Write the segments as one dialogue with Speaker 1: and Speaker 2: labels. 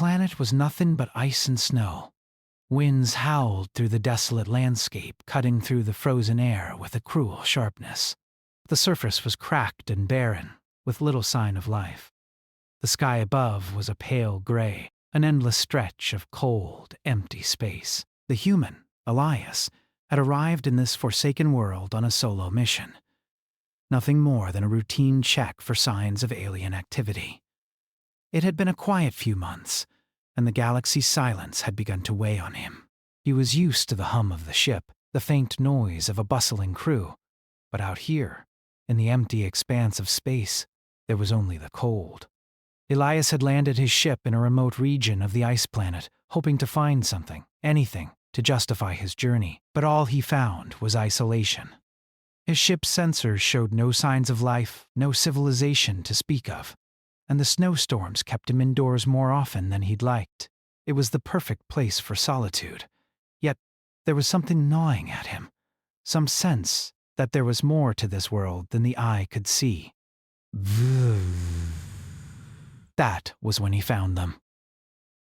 Speaker 1: planet was nothing but ice and snow. Winds howled through the desolate landscape, cutting through the frozen air with a cruel sharpness. The surface was cracked and barren, with little sign of life. The sky above was a pale gray, an endless stretch of cold, empty space. The human, Elias, had arrived in this forsaken world on a solo mission. Nothing more than a routine check for signs of alien activity. It had been a quiet few months, and the galaxy's silence had begun to weigh on him. He was used to the hum of the ship, the faint noise of a bustling crew, but out here, in the empty expanse of space, there was only the cold. Elias had landed his ship in a remote region of the ice planet, hoping to find something, anything, to justify his journey, but all he found was isolation. His ship's sensors showed no signs of life, no civilization to speak of, and the snowstorms kept him indoors more often than he'd liked. It was the perfect place for solitude. Yet there was something gnawing at him, some sense that there was more to this world than the eye could see. That was when he found them.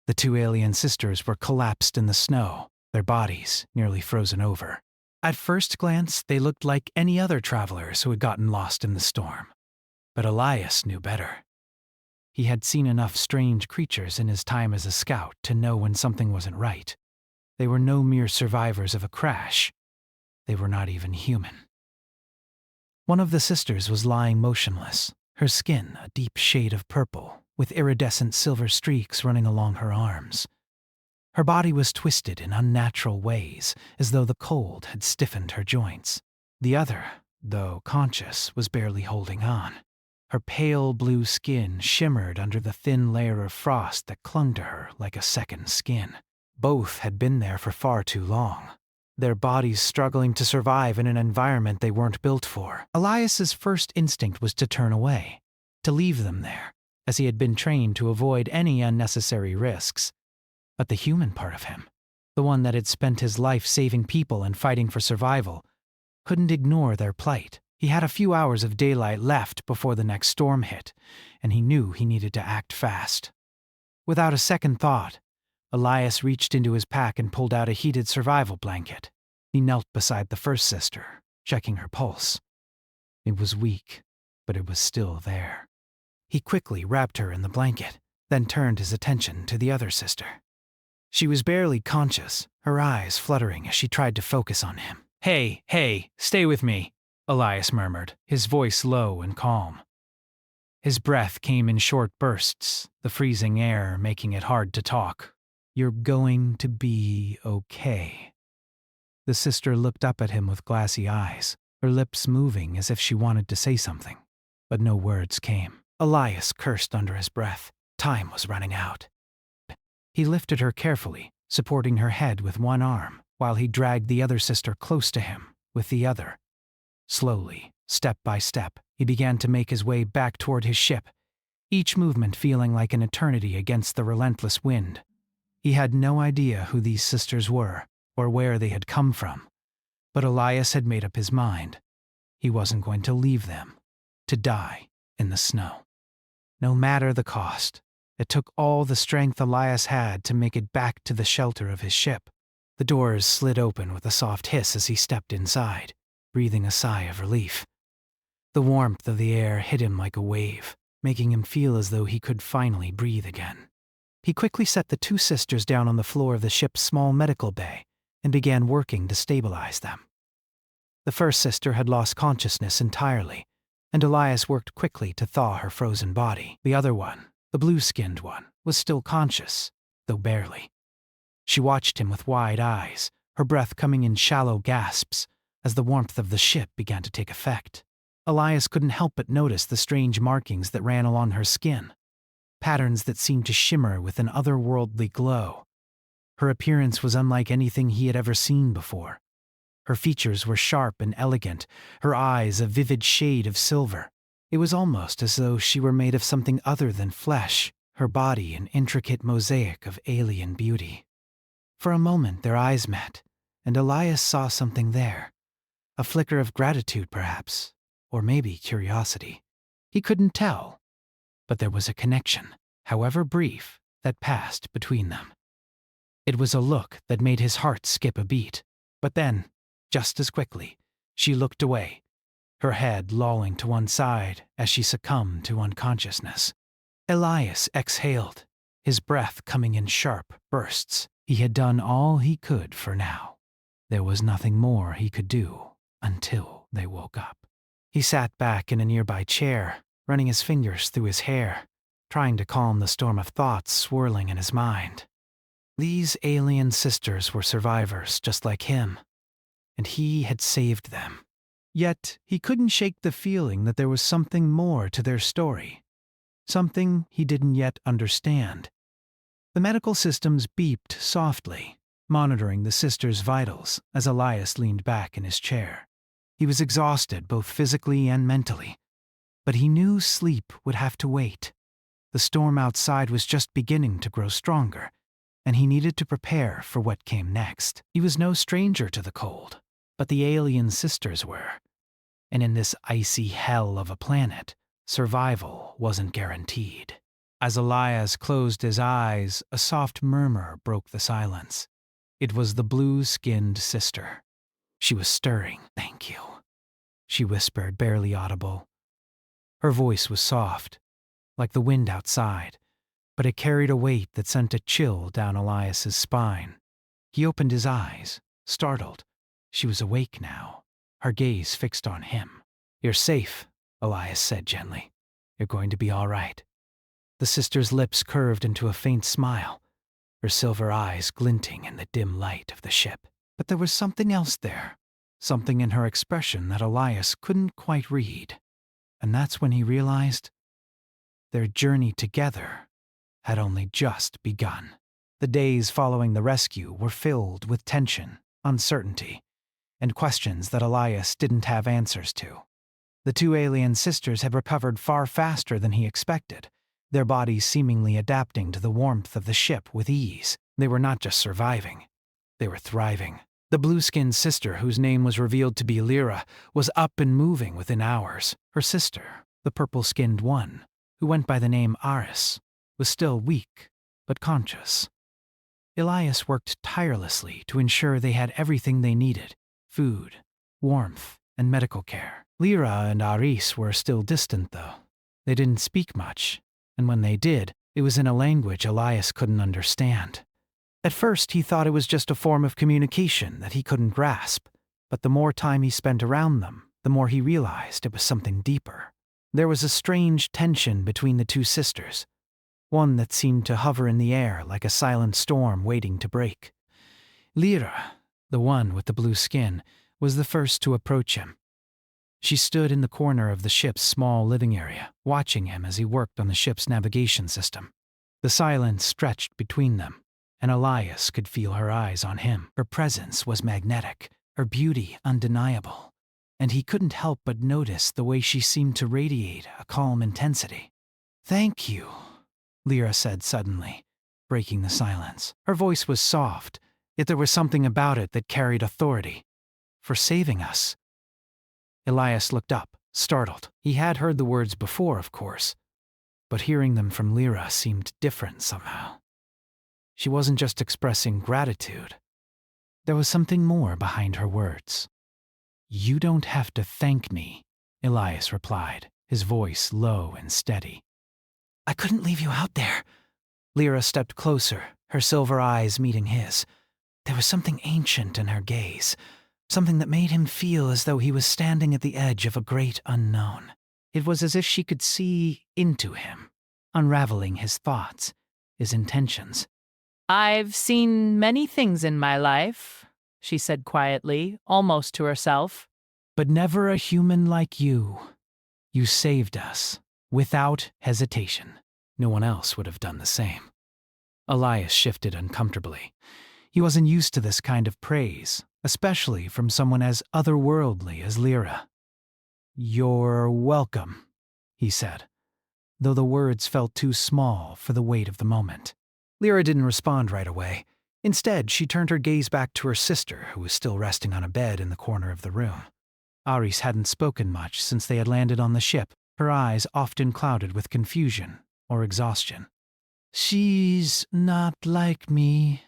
Speaker 1: The two alien sisters were collapsed in the snow, their bodies nearly frozen over. At first glance, they looked like any other travelers who had gotten lost in the storm. But Elias knew better. He had seen enough strange creatures in his time as a scout to know when something wasn't right. They were no mere survivors of a crash. They were not even human. One of the sisters was lying motionless, her skin a deep shade of purple, with iridescent silver streaks running along her arms. Her body was twisted in unnatural ways, as though the cold had stiffened her joints. The other, though conscious, was barely holding on. Her pale blue skin shimmered under the thin layer of frost that clung to her like a second skin. Both had been there for far too long, their bodies struggling to survive in an environment they weren't built for. Elias's first instinct was to turn away, to leave them there, as he had been trained to avoid any unnecessary risks. But the human part of him, the one that had spent his life saving people and fighting for survival, couldn't ignore their plight. He had a few hours of daylight left before the next storm hit, and he knew he needed to act fast. Without a second thought, Elias reached into his pack and pulled out a heated survival blanket. He knelt beside the first sister, checking her pulse. It was weak, but it was still there. He quickly wrapped her in the blanket, then turned his attention to the other sister. She was barely conscious, her eyes fluttering as she tried to focus on him. Hey, stay with me," Elias murmured, his voice low and calm. His breath came in short bursts, the freezing air making it hard to talk. "You're going to be okay." The sister looked up at him with glassy eyes, her lips moving as if she wanted to say something, but no words came. Elias cursed under his breath. Time was running out. He lifted her carefully, supporting her head with one arm, while he dragged the other sister close to him with the other. Slowly, step by step, he began to make his way back toward his ship, each movement feeling like an eternity against the relentless wind. He had no idea who these sisters were or where they had come from, but Elias had made up his mind. He wasn't going to leave them, to die in the snow. No matter the cost, it took all the strength Elias had to make it back to the shelter of his ship. The doors slid open with a soft hiss as he stepped inside, breathing a sigh of relief. The warmth of the air hit him like a wave, making him feel as though he could finally breathe again. He quickly set the two sisters down on the floor of the ship's small medical bay and began working to stabilize them. The first sister had lost consciousness entirely, and Elias worked quickly to thaw her frozen body. The other one, the blue-skinned one, was still conscious, though barely. She watched him with wide eyes, her breath coming in shallow gasps as the warmth of the ship began to take effect. Elias couldn't help but notice the strange markings that ran along her skin, patterns that seemed to shimmer with an otherworldly glow. Her appearance was unlike anything he had ever seen before. Her features were sharp and elegant, her eyes a vivid shade of silver. It was almost as though she were made of something other than flesh, her body an intricate mosaic of alien beauty. For a moment their eyes met, and Elias saw something there. A flicker of gratitude, perhaps, or maybe curiosity. He couldn't tell, but there was a connection, however brief, that passed between them. It was a look that made his heart skip a beat. But then, just as quickly, she looked away, her head lolling to one side as she succumbed to unconsciousness. Elias exhaled, his breath coming in sharp bursts. He had done all he could for now. There was nothing more he could do until they woke up. He sat back in a nearby chair, running his fingers through his hair, trying to calm the storm of thoughts swirling in his mind. These alien sisters were survivors just like him, and he had saved them. Yet he couldn't shake the feeling that there was something more to their story, something he didn't yet understand. The medical systems beeped softly, monitoring the sisters' vitals as Elias leaned back in his chair. He was exhausted both physically and mentally, but he knew sleep would have to wait. The storm outside was just beginning to grow stronger, and he needed to prepare for what came next. He was no stranger to the cold, but the alien sisters were. And in this icy hell of a planet, survival wasn't guaranteed. As Elias closed his eyes, a soft murmur broke the silence. It was the blue-skinned sister. She was stirring. "Thank you," she whispered, barely audible. Her voice was soft, like the wind outside, but it carried a weight that sent a chill down Elias's spine. He opened his eyes, startled. She was awake now, her gaze fixed on him. "You're safe," Elias said gently. "You're going to be all right." The sister's lips curved into a faint smile, her silver eyes glinting in the dim light of the ship. But there was something else there, something in her expression that Elias couldn't quite read. And that's when he realized their journey together had only just begun. The days following the rescue were filled with tension, uncertainty, and questions that Elias didn't have answers to. The two alien sisters had recovered far faster than he expected, their bodies seemingly adapting to the warmth of the ship with ease. They were not just surviving, they were thriving. The blue-skinned sister, whose name was revealed to be Lyra, was up and moving within hours. Her sister, the purple-skinned one, who went by the name Aris, was still weak, but conscious. Elias worked tirelessly to ensure they had everything they needed: food, warmth, and medical care. Lyra and Aris were still distant, though. They didn't speak much, and when they did, it was in a language Elias couldn't understand. At first, he thought it was just a form of communication that he couldn't grasp, but the more time he spent around them, the more he realized it was something deeper. There was a strange tension between the two sisters, one that seemed to hover in the air like a silent storm waiting to break. Lyra, the one with the blue skin, was the first to approach him. She stood in the corner of the ship's small living area, watching him as he worked on the ship's navigation system. The silence stretched between them, and Elias could feel her eyes on him. Her presence was magnetic, her beauty undeniable, and he couldn't help but notice the way she seemed to radiate a calm intensity. "Thank you," Lyra said suddenly, breaking the silence. Her voice was soft, yet there was something about it that carried authority. "For saving us." Elias looked up, startled. He had heard the words before, of course, but hearing them from Lyra seemed different somehow. She wasn't just expressing gratitude. There was something more behind her words. "You don't have to thank me," Elias replied, his voice low and steady. "I couldn't leave you out there." Lyra stepped closer, her silver eyes meeting his. There was something ancient in her gaze, something that made him feel as though he was standing at the edge of a great unknown. It was as if she could see into him, unraveling his thoughts, his intentions.
Speaker 2: "I've seen many things in my life," she said quietly, almost to herself.
Speaker 1: "But never a human like you. You saved us, without hesitation. No one else would have done the same." Elias shifted uncomfortably. He wasn't used to this kind of praise, especially from someone as otherworldly as Lyra. "You're welcome," he said, though the words felt too small for the weight of the moment. Lyra didn't respond right away. Instead, she turned her gaze back to her sister, who was still resting on a bed in the corner of the room. Aris hadn't spoken much since they had landed on the ship, her eyes often clouded with confusion or exhaustion. She's not like me,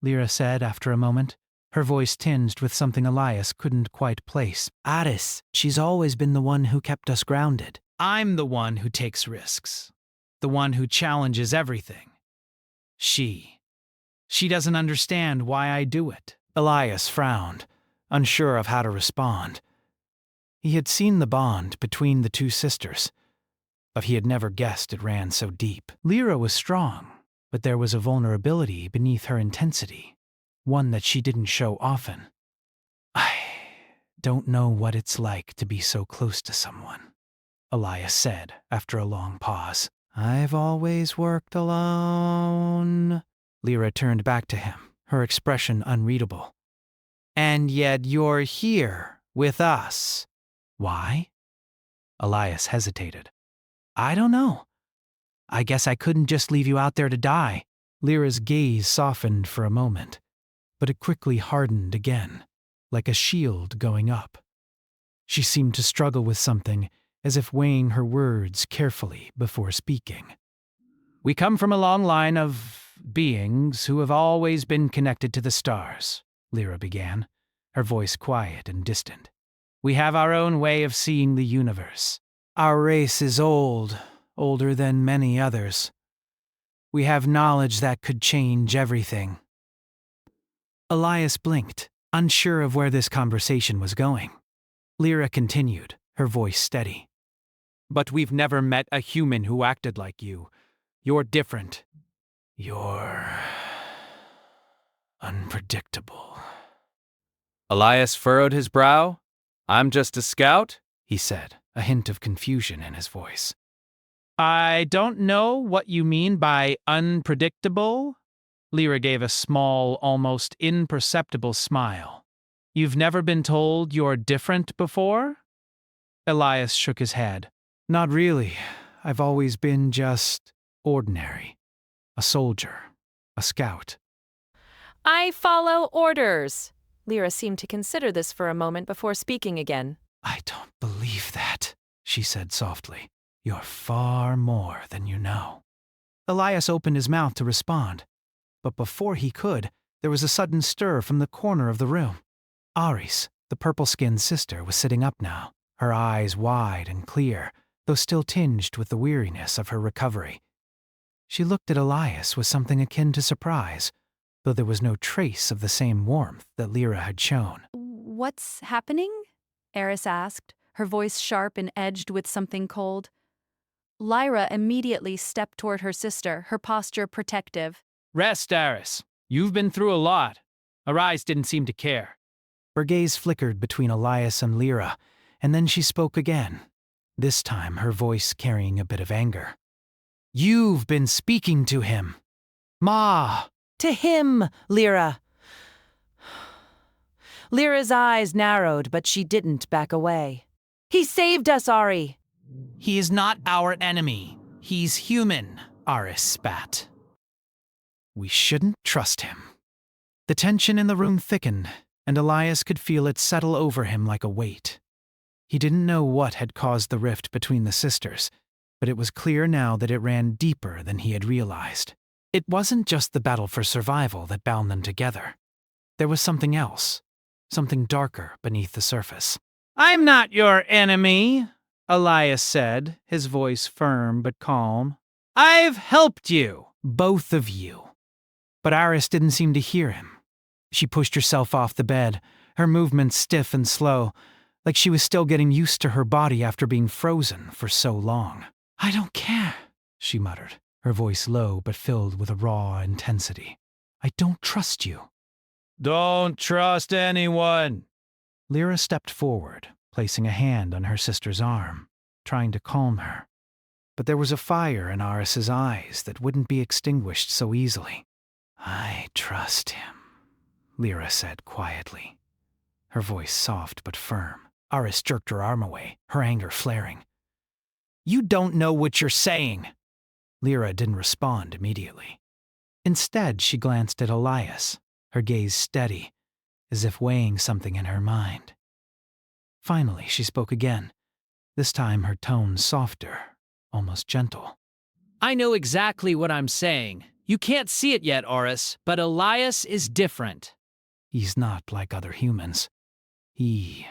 Speaker 1: Lyra said after a moment, her voice tinged with something Elias couldn't quite place. Addis, she's always been the one who kept us grounded. I'm the one who takes risks, the one who challenges everything. She doesn't understand why I do it. Elias frowned, unsure of how to respond. He had seen the bond between the two sisters, but he had never guessed it ran so deep. Lyra was strong, but there was a vulnerability beneath her intensity, one that she didn't show often. I don't know what it's like to be so close to someone, Elias said after a long pause. I've always worked alone. Lyra turned back to him, her expression unreadable. And yet you're here, with us. Why? Elias hesitated. I don't know. I guess I couldn't just leave you out there to die. Lyra's gaze softened for a moment, but it quickly hardened again, like a shield going up. She seemed to struggle with something, as if weighing her words carefully before speaking. We come from a long line of beings who have always been connected to the stars, Lyra began, her voice quiet and distant. We have our own way of seeing the universe. Our race is old, older than many others. We have knowledge that could change everything. Elias blinked, unsure of where this conversation was going. Lyra continued, her voice steady. But we've never met a human who acted like you. You're different. You're unpredictable. Elias furrowed his brow. I'm just a scout, he said, a hint of confusion in his voice. I don't know what you mean by unpredictable. Lyra gave a small, almost imperceptible smile. You've never been told you're different before? Elias shook his head. Not really. I've always been just ordinary. A soldier. A scout.
Speaker 3: I follow orders. Lyra seemed to consider this for a moment before speaking again.
Speaker 1: I don't believe that, she said softly. You're far more than you know. Elias opened his mouth to respond, but before he could, there was a sudden stir from the corner of the room. Aris, the purple-skinned sister, was sitting up now, her eyes wide and clear, though still tinged with the weariness of her recovery. She looked at Elias with something akin to surprise, though there was no trace of the same warmth that Lyra had shown.
Speaker 4: What's happening? Eris asked, her voice sharp and edged with something cold. Lyra immediately stepped toward her sister, her posture protective.
Speaker 1: Rest, Aris. You've been through a lot. Her eyes didn't seem to care. Her gaze flickered between Elias and Lyra, and then she spoke again, this time her voice carrying a bit of anger. You've been speaking to him. Ma!
Speaker 5: To him, Lyra. Lyra's eyes narrowed, but she didn't back away. He saved us, Ari.
Speaker 1: He is not our enemy. He's human, Aris spat. We shouldn't trust him. The tension in the room thickened, and Elias could feel it settle over him like a weight. He didn't know what had caused the rift between the sisters, but it was clear now that it ran deeper than he had realized. It wasn't just the battle for survival that bound them together. There was something else, something darker beneath the surface. I'm not your enemy, Elias said, his voice firm but calm. I've helped you, both of you. But Aris didn't seem to hear him. She pushed herself off the bed, her movements stiff and slow, like she was still getting used to her body after being frozen for so long. I don't care, she muttered, her voice low but filled with a raw intensity. I don't trust you. Don't trust anyone. Lyra stepped forward, placing a hand on her sister's arm, trying to calm her. But there was a fire in Aris's eyes that wouldn't be extinguished so easily. I trust him, Lyra said quietly, her voice soft but firm. Aris jerked her arm away, her anger flaring. You don't know what you're saying. Lyra didn't respond immediately. Instead, she glanced at Elias, her gaze steady, as if weighing something in her mind. Finally, she spoke again, this time her tone softer, almost gentle.
Speaker 2: I know exactly what I'm saying. You can't see it yet, Oris, but Elias is different.
Speaker 1: He's not like other humans. He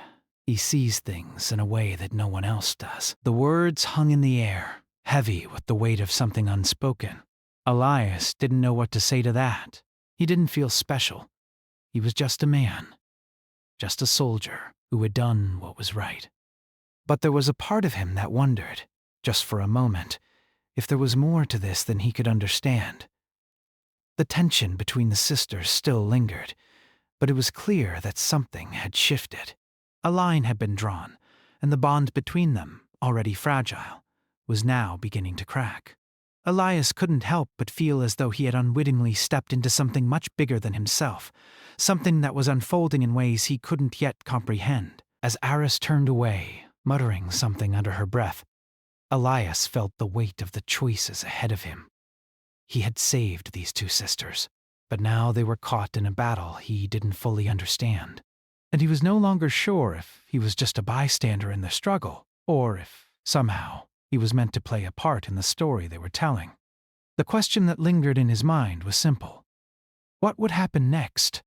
Speaker 1: sees things in a way that no one else does. The words hung in the air, heavy with the weight of something unspoken. Elias didn't know what to say to that. He didn't feel special. He was just a man. Just a soldier who had done what was right. But there was a part of him that wondered, just for a moment, if there was more to this than he could understand. The tension between the sisters still lingered, but it was clear that something had shifted. A line had been drawn, and the bond between them, already fragile, was now beginning to crack. Elias couldn't help but feel as though he had unwittingly stepped into something much bigger than himself, something that was unfolding in ways he couldn't yet comprehend. As Aris turned away, muttering something under her breath, Elias felt the weight of the choices ahead of him. He had saved these two sisters, but now they were caught in a battle he didn't fully understand. And he was no longer sure if he was just a bystander in the struggle, or if, somehow, he was meant to play a part in the story they were telling. The question that lingered in his mind was simple. What would happen next?